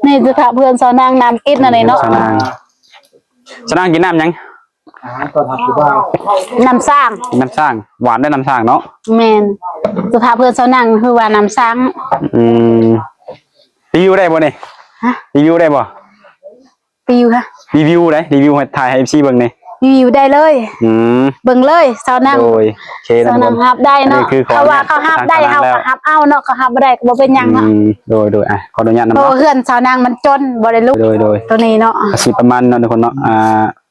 นี่จะถามเพื่อนสาวนางน้ำกินอะไรเนาะสนางกินน้ำยังตอนทำอยู่บ้านน้ำสร้างน้ำสร้างหวานได้น้ำสร้างเนาะแมนจะถามเพื่อนสาวนางคือว่าน้ำสร้างรีวิวได้บ่เนี่ยรีวิวได้บ่รีวิวค่ะรีวิวได้รีวิวให้ถ่ายให้ซีเบิ่งเนี่ยรีวิวได้เลยเบิ่งเลยสาวนางโดยสาวนางฮับได้เนาะเขาว่าเขาฮับได้เขาฮับเอาเนาะเขาฮับไม่ได้ก็บ่เป็นยังเนาะโดยขออนุญาตนำเนาะเพื่อนสาวนางมันจนบ่ได้ลูกโดยตัวนี้เนาะสิประมาณเนาะทุกคนเนาะ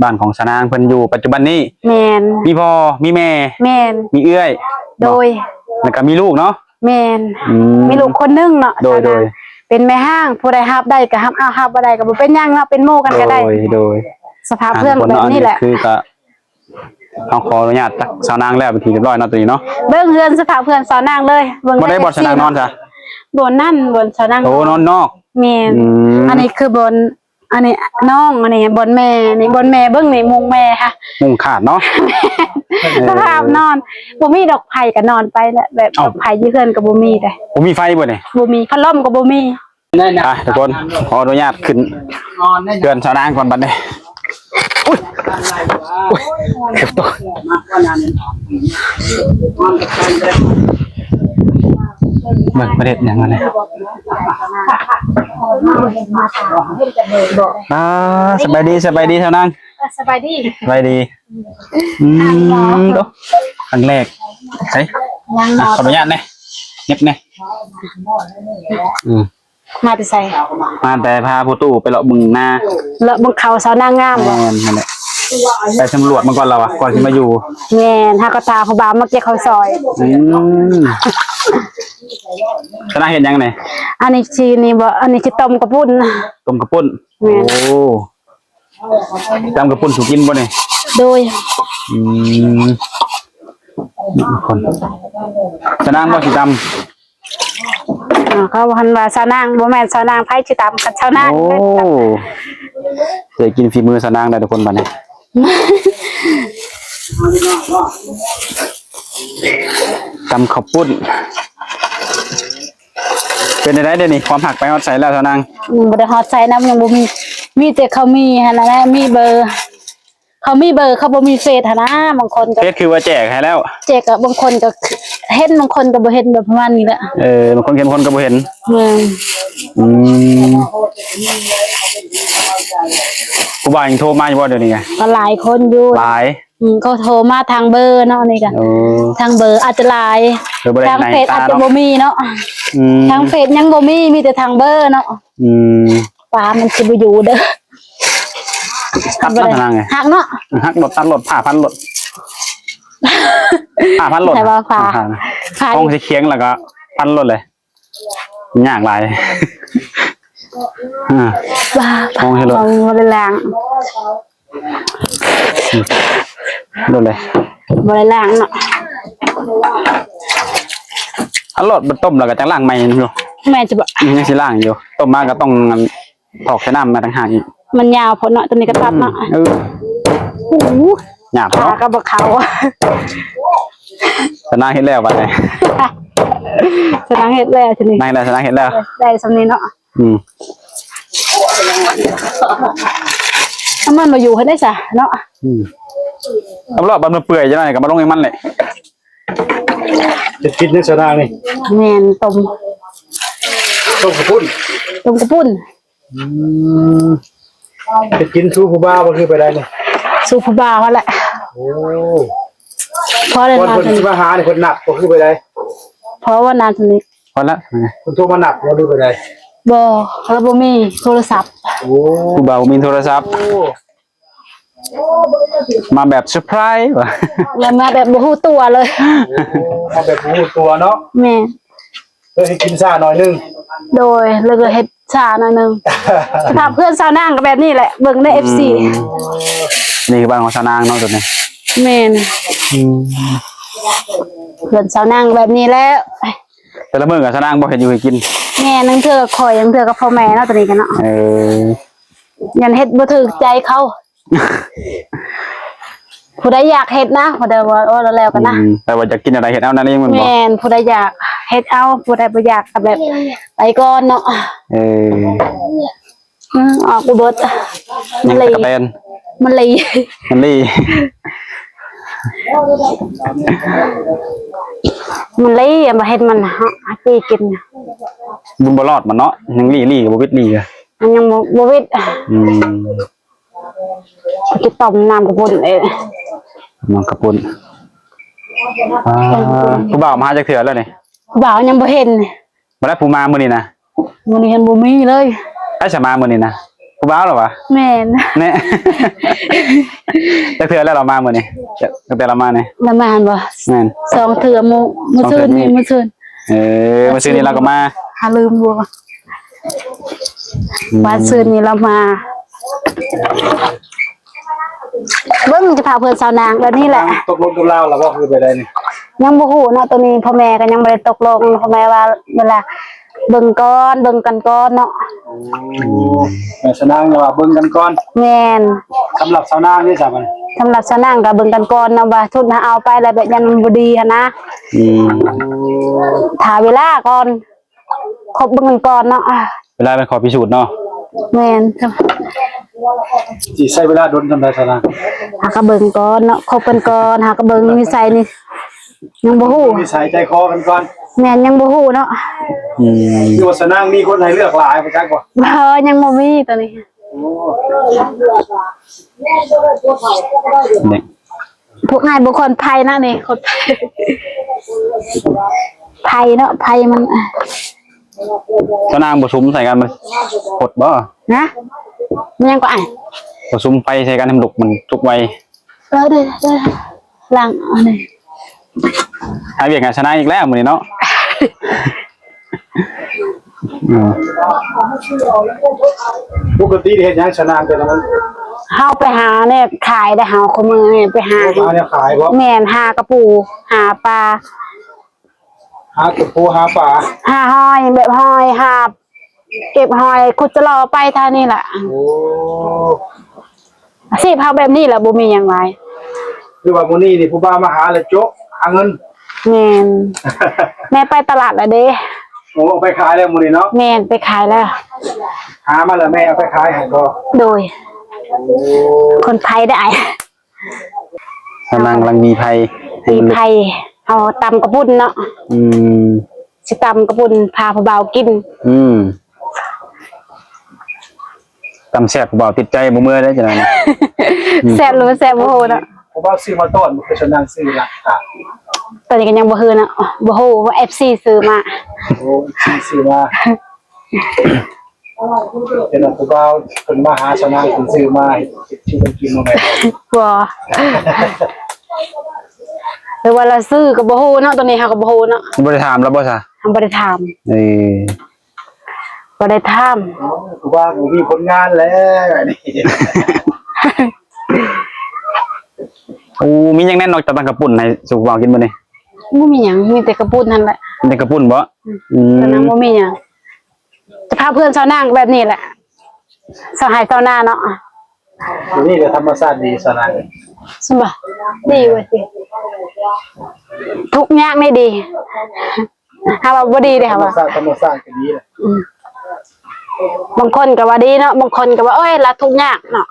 บ้านของสาวนางเพิ่นอยู่ปัจจุบันนี้แมนมีพ่อมีแม่แมนมีเอื้อยโดยแล้วก็มีลูกเนาะแมนมีลูกคนนึงเนาะโดยเป็นแม่ห้างผู้ใดฮับได้ก็ฮับเอาฮับบ่ได้ก็บ่เป็นยังเนาะเป็นโมกันก็ได้โดยสภาพเพื่อนแบบนี้แหละคือก็เอาขออนุญาตสาวนางแล้วเป็นทีเรียบร้อยเนาะตัวนี้เนาะเบิ่งเฮือนสภาพเพื่อนสาวนางเลยบ่ได้บ่สาวนางนอนจ้ะบนนั่นบนสาวนางโอ้นอนนอกแม่อันนี้คือบนอันนี้น้องอันนี้บนแม่นี่บนแม่เบิ่งนี่มุงแม่ค่ะมุงขาดเนาะสภาพนอนบ่มีดอกไผ่ก็นอนไปแหละแบบดอกไผ่ยี่เฮือนก็บ่มีแต่บ่มีไฟบ่นี่บ่มีพัดลมก็บ่มีทุกคนขออนุญาตขึ้นเตือนสาวนางก่อนบัดนี้เก็บตัวเบิกประเด็นอย่างไรสบายดีสบายดีเท่านั้นสบายดีดูครั้งแรกใช่ขออนุญาตเนี่ยเงียบเนี่ยมาแต่ใส่มาแต่พาผู้ตู้ไปเลาะบึงหน้าเลาะบึงเขาสาวนางงามบ่นั่นแหละไปสำรวจมาก่อนเราก่อนที่มาอยู่แม่นฮากตาเขาบามาเก็บเขาซอยคณะเห็นยังไงอันนี้ชีนี่บ่อันนี้ชีต้มกระปุ้นโอ้ต้มกระปุ้นสุกินบ่เนี่ยโดยคนสนางบ่สิตำเขาพันว่าสาวนางบ่แม่นสาวนางไผสิตำกับสาวนางเคยกินฝีมือสาวนางได้ทุกคนบัดนี้ตำข้าวปุ้นเป็นได้เดี๋ยวนี้ความหักไปฮอดใส่แล้วสาวนางบ่ได้ฮอดใส่น้ำยังบ่มีแต่เขามีหั่นน่ะมีเบอร์เขามีเบอร์เขาบ่มีเฟซหั่นนะบางคนก็เฟซคือว่าแจกให้แล้วแจกกับบางคนก็เห็นบางคนก็บ่เห็นแบบประมาณนี้แหละบางคนเห็นบางคนก็บ่เห็นผู้บ่าวยังโทรมาอยู่บ่เดี๋ยวนี้ไงก็หลายคนอยู่หลายเขาโทรมาทางเบอร์เนาะนี่ก็ทางเบอร์อาจจะหลายทางเฟซอาจจะบ่มีเนาะทางเฟซยังบ่มีแต่ทางเบอร์เนาะป้ามันสิบ่อยู่เด้อตัดรถทางไงหักเนาะหักรถตัดรถผ่าพันรถพันรถใช่ป่ะห้องสีเคียงแล้วก็พันรถเลยยากหลายห้องให้รถบริแรงรถเลยบริแรงเนาะพันรถมันต้มแล้วก็จะล่างใหม่อยู่แม่จะบอกยังสิล่างอยู่ต้มมาก็ต้องถอกใช้น้ำมาต่างหากอีกมันยาวพอเนาะตัวนี้ก็ตัดเนาะหยาบเนาะก็บอกเขาสนางเห็ดแล้วไปเลยสนางเห็ดแล้วทีนี้นายแล้วสนางเห็ดแล้วได้สำนี้เนาะถ้ามันมาอยู่ให้ได้จ้ะเนาะตำรวจบันมันเปื่อยจะหน่อยกับมาลงให้มันเลยจะกินในสนางนี่แมนต้มกระปุ้นจะกินซูผู้บ้าบ่คือไปได้เนี่ยซูผู้บ้าเขาแหละโอ้เพราะอะไรคนที่มาหาเนี่ยคนหนักบ่คือไปได้เพราะว่านานทีนี้พอละคนโทรมาหนักบ่คือไปได้บ่แล้วบ่มีโทรศัพท์ผู้บ่าวมีโทรศัพท์มาแบบเซอร์ไพรส์ว่ะแล้วมาแบบบ่ฮู้ตัวเลยมาแบบบ่ฮู้ตัวเนาะแม่เลยให้กินซ่าหน่อยนึงโดยเลยเฮ็ดชาหน่อยนึงถ้าเพื่อนสาวนางก็แบบนี้แหละเบิ่งใน FC นี่คือบ้านของสาวนางเนาะตัวนี้แม่นเพื่อนสาวนางแบบนี้แล้วแต่ละมื้อกับสาวนางบ่เฮ็ดอยู่ให้กินแม่นึงเทื่อข่อยยังเทื่อกับพ่อแม่เนาะตัวนี้กันเนาะยันเฮ็ดบ่ถูกใจเขา ผู้ใดอยากเฮ็ดนะผู้ใดว่าโอ้แล้วกันนะ แต่ว่าจะกินอะไรเห็ดเอานั่นเองมันบอก แม่นผู้ใดอยากเฮ็ดเอาผู้ใดบ่อยากก็แบบไปก่อนเนาะ ออกไปเบิด ยังตะกะแตน มันลี มันลี่ มันลีมาเฮ็ดมันหาปีกิน บุญบรอดมันเนาะยังลี่กับบุวิดลี่อะ มันยังบ่วิด กินต้มน้ำกระปุนเอ้ย มันกระปุนผู้บ่าวมาจากเถื่อแล้วนี่ บ่าวยังบ่เห็น มาได้ผู้มามื้อนี้นะ มื้อนี้เห็นบ่มีเลย ไอ้สมามื้อนี้นะผู้บ่าวเหรอวะ แม่น เนี่ยจากเถื่อแล้วเรามามื้อนี้ตั้งแต่เรามาเนี่ย ละมานบ่ แม่น 2 เทื่อมื้อซื่นนี่มื้อซื่น มาซื้อนี่เราก็มา หาลืมบ่วันซื่นนี่เรามาเบิ่งจะพาเพิ่นสาวนางแล้วนี่แหละ ตกลงกับเราแล้วบ่คือไปได้นี่ ยังบ่ฮู้เนาะตัวนี้พ่อแม่ก็ยังบ่ได้ตกลงพ่อแม่ว่าเวลาเบิ่งก่อนเบิ่งกันก่อนเนาะ แม่สนางอย่าว่าเบิ่งกันก่อน แม่น สำหรับสาวนางนี่จ้ะมัน สำหรับสาวนางก็เบิ่งกันก่อนเนาะว่าทุนหาเอาไปแล้วแบบยันมันบ่ดีหันนะถ้าเวลาก่อนคบเบิ่งกันก่อนเนาะ เวลาเป็นขอพิสูจน์เนาะ แม่น สิใช้เวลาดนทำได้สาวนาง หาก็เบิ่งก่อนเนาะคบกันก่อนหาก็เบิ่งนิสัยนี่ยังบ่ฮู้ มีสายใจคอกันก่อน แม่นยังบ่ฮู้เนาะ คือว่าสาวนางมีคนให้เลือกหลายบ่จักบ่ ยังบ่มีตัวนี้ เนี่ย พวกนายบุคคลไทยนะนี่คนไทยเนาะไทยมัน เจ้านางผสมใส่กันมันกดบ่ นะมันยังก็อ่ะ ผสมไปใส่กันทำดุกมันทุกไว เด้อหลังอันนี้ หายเบียดกันชนะอีกแล้วมื้อนี้เนาะ ปกติเฮ็ดหยังสาวนางแต่ละมื้อ เฮาไปหาเนี่ยขายได้หาของมือเนี่ยไปหา หาเนี่ยขายบ่ แม่นหากระปูหาปลา หากระปูหาปลา หาหอยแบบหอยหาเก็บหอยขุดจะรอไปท่านี่แหละ โอ้ สิพาแบบนี้แหละบ่มีหยังหลาย คือว่ามื้อนี้นี่ผู้บ่าวมาหาแล้วโจ๊ะหาเงิน แม่นแม่ไปตลาดแล้วเด้ โอ้เอาไปขายแล้วมื้อนี้เนาะ แม่นไปขายแล้ว หามาแล้วแม่เอาไปขายให้ก็ โดย โอ้ คนไทยได้ เจ้านางกำลังมีภัยให้ มี มันลุก ไทยเอาตำกระปุ่นเนาะ สิตำกระปุ่นพาผู้บ่าวกิน ตำแซ่บผู้บ่าวติดใจบ่เมื่อได้จังได๋ แซ่บหรือบ่แซ่บบ่ฮู้เนาะ ผู้บ่าวซื้อมาต้อนมันคือสาวนางซื้อหลักค่ะ ตอนนี้ก็ยังบ่ฮู้เนาะบ่ฮู้ว่า FC ซื้อมา โอ้ซื้อมาเป็นผู้บ่าวเพิ่นมาหาสาวนางเพิ่นซื้อมาให้ชื่อเพิ่นกินมาแม่ บ่หรือว่าเราซื้อก็บ่ฮู้เนาะตอนนี้เฮาก็บ่ฮู้เนาะ บ่ได้ถามแล้วบ่ซะ เฮาบ่ได้ถาม บ่ได้ถาม ผู้บ่าวบ่มีผลงานแล้วนี่ โอ้มีหยังแน่นอกจากตังกระปุ่นให้สุกบ่าวกินมื้อนี้ บ่มีหยังมีแต่กระปุ่นนั่นแหละ มีกระปุ่นบ่ตอนนั้นบ่มีหยังจะพาเพื่อนชาวนางแบบนี้แหละสหายชาวนาเนาะ นี่ก็ธรรมชาติดีสาวนาง สบายดีเว้ยสิทุกอย่างไม่ดีถ้าว่าบ่ดีเด้อ ธร ค่ะ รม ว่า ชาติก็ดีแหละ บางคนก็ว่าดีเนาะบางคนก็ว่าเอ้ยละทุกอย่างเนาะ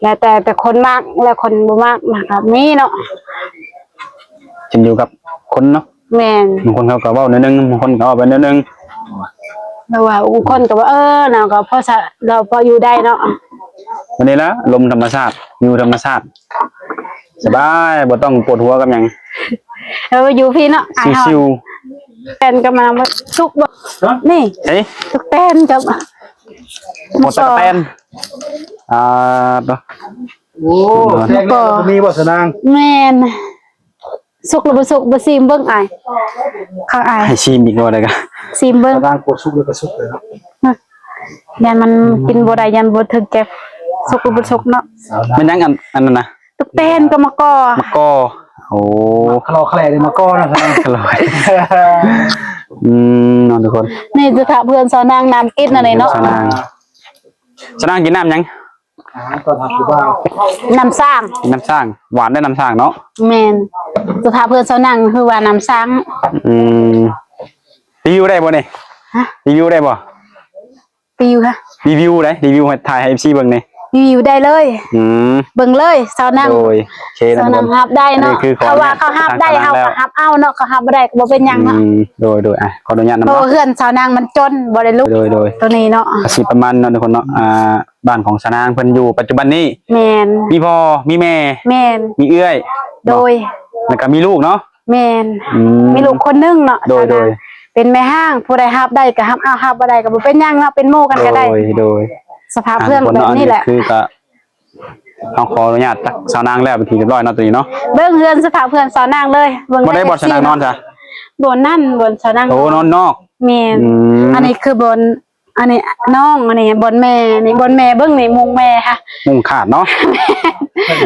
แล้วแต่คนมากแล้วคนบ่มากนะครับมีเนาะ ขึ้นอยู่กับคนเนาะ แม่น บางคนเขาก็เว้าแนวนึงบางคนก็เว้าไปแนวนึง แล้วว่าบางคนก็ว่าเนาะก็พอเราพออยู่ได้เนาะ วันนี้ละลมธรรมชาติวิวธรรมชาติสบายบ่ต้องปวดหัวกับหยัง แล้วอยู่พี่เนาะอายเฮา ชิว แตนก็มาทุกบ่นี่ ๆเฮ้ย ทุกแตนกับ หมดตะแตนเนาะ โอ้แรกแล้วมีบ่สาวนาง แม่นสุกหรือบ่สุกบ่ซีมเบิ่งอายข้างอาย ให้ชิมอีกบ่ได้ก็ ซีมเบิ่ง สาวนางปวดสุกแล้วก็สุกเลยเนาะ ยันมันกินบ่ได้ยันบ่ถึงแก่สุกหรือบ่สุกเนาะ สาวนาง มันยังอันนั้นนะ ทุกแตนก็มาก่อ มะกอโอ้ คลอแคลได้มาก้อนนะสาวนาง อร่อยนอนทุกคน นี่จะถามเพื่อนสาวนางน้ำกินอะไรเนาะ สนางกินน้ำยัง ตอนทำคือว่า น้ำสร้าง น้ำสร้างหวานได้น้ำสร้างเนาะ แมนสภาพเพื่อนเสานั่งคือว่าน้ำสร้าง อืมรีวิวได้บ่เนี่ย ฮะ รีวิวได้บ่ ปิวค่ะ รีวิวได้รีวิวให้ถ่ายให้ FC เบิ่งนี่ ปิวได้เลย อืม เบิ่งเลยเสานั่ง โดยโอเคนะ เสา ทุก นั่ง คน ฮับได้เนาะ อันนี้คือขอ เขาว่าเขาฮับได้ ทาง เขา สา ก็ รแล้ว ฮับเอาเนาะเขาฮับบ่ได้ก็บ่เป็นหยังเนาะ โดยขออนุญาตนำ เพราะ เนาะ ว่าเพื่อนเสานั่งมันจนบ่ได้ลุก โดย ตัวนี้เนาะ อาชีพประมาณเนาะทุกคนเนาะบ้านของสนางเพิ่นอยู่ปัจจุบันนี้ แมน มีพ่อมีแม่ แมน มีเอื้อย โดย แล้วก็มีลูกเนาะ แมน อื มีลูกคนหนึงเนาะ โดย เสานั่งเป็นแม่ห้างผู้ใดฮับได้ก็ฮับเอาฮับบ่ได้ก็บ่เป็นหยังเนาะเป็นหมู่กันก็ได้ โดย สภาพเพื่อนแบบนี้แหละ คือก็เอาขออนุญาตตักสาวนางแล้วเป็นทีเรียบร้อยเนาะตัวนี้เนาะ เบิ่งเฮือนสภาพเพื่อนเสานั่งเลยเบิ่ง บ่ได้บ่สาวนางนอนจ้ะ บนนั่นบนเสานั่ง โอ้นอนนอก แม่น อันนี้คือบนอันนี้น้องอันนี้บนแม่นี่บนแม่เบิ่งนี่มุงแม่ค่ะ มุงขาดเนาะ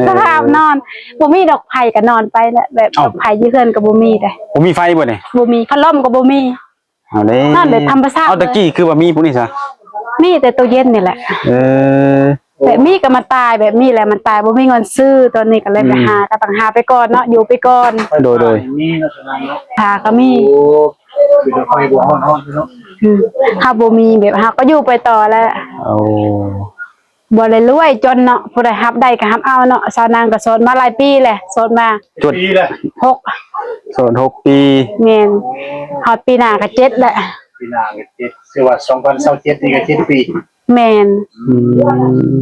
สภาพนอนบ่มีดอกไผ่ก็นอนไปแหละแบบดอกไผ่ยี่เฮือนก็บ่มีแต่ ผมมีไฟบ่เนี่ย บ่มีพัดลมก็บ่มี เอาเด้ นอนแบบธรรมชาติ เอาตะกี้คือว่ามีพวกนี้ซะ มีแต่ตู้เย็นนี่แหละ เออ แบบมีก็มาตายแบบมีแหละมันตายบ่มีเงินซื้อตอนนี้ก็เลยไปหาก็ต้องหาไปก่อนเนาะอยู่ไปก่อน โดย นี่นะสนามเนาะ หาก็มี โอ้คือจะคอยบัวห้อนเนาะ ถ้าบ่มีแบบหาก็อยู่ไปต่อแล้ว เอา บ่ได้รวยจนเนาะผู้ใดรับได้ก็รับเอาเนาะสาวนางก็โสดมาหลายปีแหละโสดมา จุด ปีเลย 6 โซน6 ปี แม่นฮอดปีหน้าก็7แหละ ปีหน้าก็เจ็ดคือว่า2027นี่ก็7 ปี แม่น อืม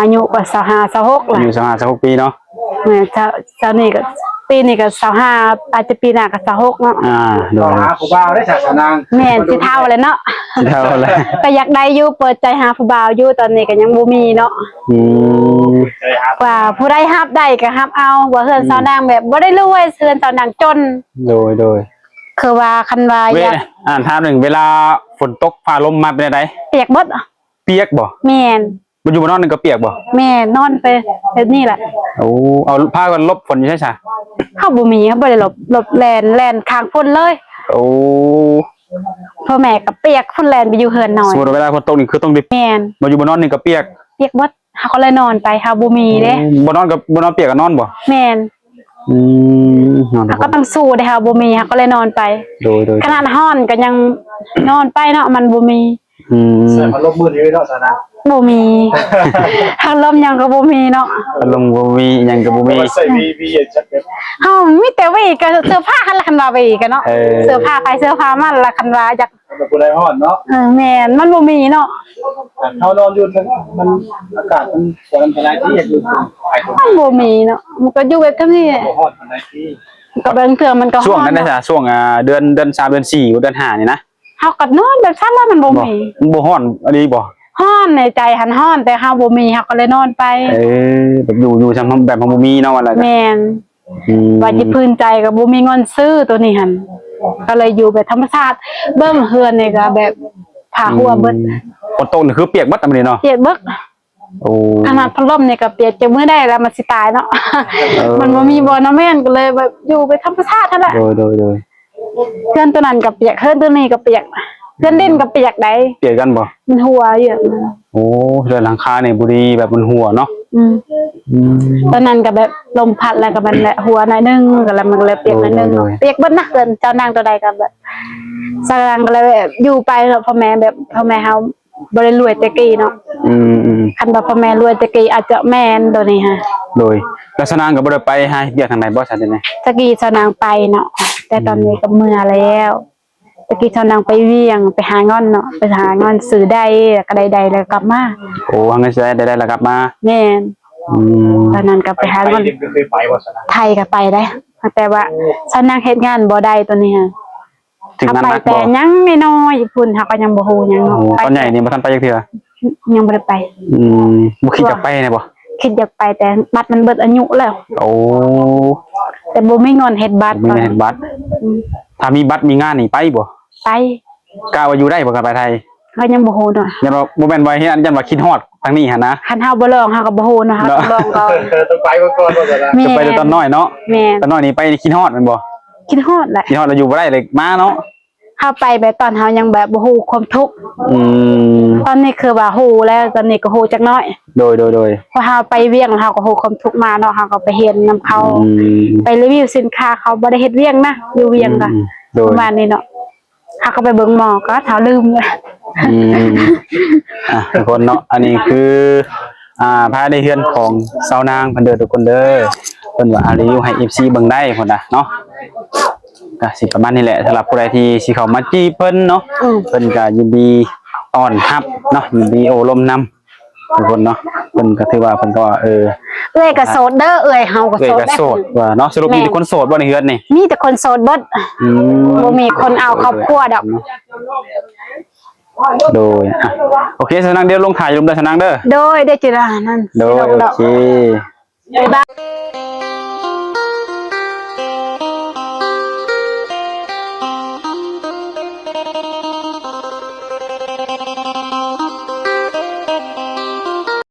อายุก็25 26 อ ล่ะ ยู่25 26 ปีเนาะ แม่นเจ้านี่ก็ปีนี้ก็25อาจจะปีหน้าก็26เนาะ โด ต่อย หาผู้บ่าวได้ศาสนาง แม่นสิเท่าเลยเนาะ เท่าแล้ว ก็อยากได้อยู่เปิดใจหาผู้บ่าวอยู่ตอนนี้ก็ยังบ่มีเนาะ อืม เคยหา ว่าผู้ใดรับได้ก็รับเอาว่าเฮือนสาวนางแบบบ่ได้รวยเฮือนสาวนางจน โดย คือว่าคันว่า เว อยาก ถามหนึ่งเวลาฝนตกฟ้าลมมาเป็นไง เปียกเบิด เปียกบ่ แม่น มันอยู่บนนอนนึงก็เปียกบ่ แม่นอนไปแบบนี้แหละ โอ้เอาผ้ากันลบฝนอยู่ใช่ไหม เฮาบ่มีเฮาบ่ได้หลบแล่นข้างฝนเลย โอ้ พ่อแม่ก็เปียกฝนแล่นไปอยู่เฮือนนอ ส น มมติเวลาฝนตกนี่คือต้องดิ แม่น มาอยู่บนนอนนึงก็เปียก เปียกเบิดเฮาก็เลยนอนไปเฮาบ่มีเด้ บนนอนกับบนนอนเปียกกับนอนบ่ แม่น นอน เฮาก็ต้องสู้เด้เฮาบ่มีเฮาก็เลยนอนไป โดย ขนาดฮ้อนก็ยังนอนไปเนาะมันบ่มี ใส่พัดลมมือถือเนาะศาสนาง บ่มีทางลมยังก็บ่มีเนาะ อารมณ์บ่มีหยังก็บ่มี ใส่วีจัดแบบ เฮามีแต่ว่าอีกก็เสื้อผ้าคันละคันว่าไปอีกอะเนาะ เสื้อผ้าไปเสื้อผ้ามันละคันว่าอยาก ผู้ใดฮ้อนเนาะ แม่นมันบ่มีเนาะ เขานอนอยู่มันอากาศมันฝนมันหลายที่อยู่ไอ้คน มันบ่มีเนาะมันก็อยู่แบบนี้ บ่ฮ้อนมันหลายที่ ก็บางเทื่อมันก็ ช่วง ฮ้อ นั้นได้จ้ะช่วงเดือน3เดือน4เดือน5นี่นะ เฮาก็นอนแบบซั่นแล้วมันบ่ บ่ มี มันบ่ฮ้อนอันนี้บ่ ฮ้อนในใจหันฮ้อนแต่เฮาบ่มีเฮาก็เลยนอนไป แบบอยู่ซำแบบบ่มีเนาะว่าแล้ว แม่นว่าสิพื้นใจก็บ่มีเงินซื้อตัวนี้หั่นก็เลยอยู่แบบธรรมชาติเบิ่งเฮือนนี่ก็แบบผ้าหัวเบิด ฝนตกนี่คือเปียกหมดอันนี้เนาะ เปียกเบิด โอ้ ขนาดพัดลมนี่ก็เปียกจะมื้อได้แล้วมันสิตายเนาะมันบ่มีบ่อน้ำแม่นก็เลยแบบอยู่ไปธรรมชาตินั่นแหละ โดย เพื่อนตัวนั้นก็เปียกเพื่อนตัวนี้ก็เปียกเพื่อนดินก็เปียกได้ เปียกกันบ่ มันหัวอยู่ โอ้เรือนหลังคาเนี่ยบุรีแบบมันหัวเนาะ ตอนนั้นก็แบบลมพัดแล้วก็มันแหละหัวหน่อยนึงก็แล้วมันก็เลยเปียกหน่อยนึงเปียกเบิดนักเกินเจ้านางตัวใดก็แบบสร้างก็เลยแบบอยู่ไปเนาะพ่อแม่แบบพ่อแม่เฮาบ่ได้รวยแต่กี้เนาะคันว่าพ่อแม่รวยแต่กี้อาจจะแม่นตัวนี้ฮะ โดยลักษณะก็บ่ได้ไปหาเบียกทางไหนบ่ซั่นจังได๋ ตะกี้เจ้านางไปเนาะแต่ตอนนี้ก็เมื่อแล้วตะกี้เจ้านางไปเวียงไปหาเงินเนาะไปหาเงินซื้อได้ก็ได้แล้วกลับมา โอ้หังสิได้แล้วกลับมา แม่นตอนนั้นก็ไปหา ไป เงิน ดิบก็เคยไปบ่ศาสนา ไทยก็ไปได้แต่ว่าฉันนั่งเฮ็ดงานบ่ได้ตัวนี้ฮะ ถึง ถ้า นั้น ไป นัก แต่ บ่ ยังน้อยๆพุ่นเฮาก็ยังบ่ฮู้หยังเนาะ ตอนใหญ่นี่บ่ทันไปจักเทื่อ ยังบ่ได้ไป บ่คิดจะไปแน่บ่ คิดอยากไปแต่บัตรมันเบิดอายุแล้ว โอ้ แต่บ่มีเงินเฮ็ดบัตร มีเห็นบัตรถ้ามีบัตรมีงานนี่ไปบ่ ไป กล้าว่าอยู่ได้บ่กันไปไทย ก็ยังบ่ฮู้เนาะ ยันว่าบ่แม่นว่าเฮ็ดยันว่าคิดฮอดทางนี้หั่นนะ คันเฮาบ่ลองเฮาก็บ่ฮู้เนาะเฮาต้องลองก่อน ต้องไปก่อนบ่ศาสนา แม่ จะไปแต่ตอนน้อยเนาะ แม่น ตอนน้อยนี่ไปคิดฮอดแม่นบ่ คิดฮอดแหละ คิดฮอดแล้วอยู่บ่ได้เลยมาเนาะ เฮาไปแบบตอนเฮายังแบบบ่ฮู้ความทุกข์ ตอนนี้คือว่าฮู้แล้วตอนนี้ก็ฮู้จักน้อย โดยพอเฮาไปเวียงเฮาก็ฮู้ความทุกข์มาเนาะเฮาก็ไปเห็นนํเขาไปรีวิวสินค้าเขาบ่ได้เฮ็ดเวียงนะอยู่เวียงก็ประมาณนี้เนาะเฮาก็ไปเบิ่งหมอก็เฮาลืมเลย ทุกคนเนาะอันนี้คือภายในเฮือนของสาวนางเพิ่นเด้อทุกคนเด้อเพิ่นว่ารีวิวให้ FC เบิ่งได้พุ่นน่ะเนาะก็สิประมาณนี้แหละสำหรับผู้ใดที่สิเข้ามาจีบเพิ่นเนาะเพิ่นก็ยินดีต้อนรับเนาะยินดีโอลมนำทุกคนเนาะเพิ่นก็ถือว่าเพิ่นก็เอ้ยก็โสดเด้อเอ้ยเฮาก็โสด ก็โสดว่าเนาะสรุปมีแต่คนโสดบ่ในเฮือนนี่มีแต่คนโสดเบิดบ่มีคนเอาครอบครัวดอกโดยโอเคสนางเดี๋ยวลงถ่ายลงเด้อสนางเด้อโดยได้จิรานั่นโดยโอเคบ๊ายบาย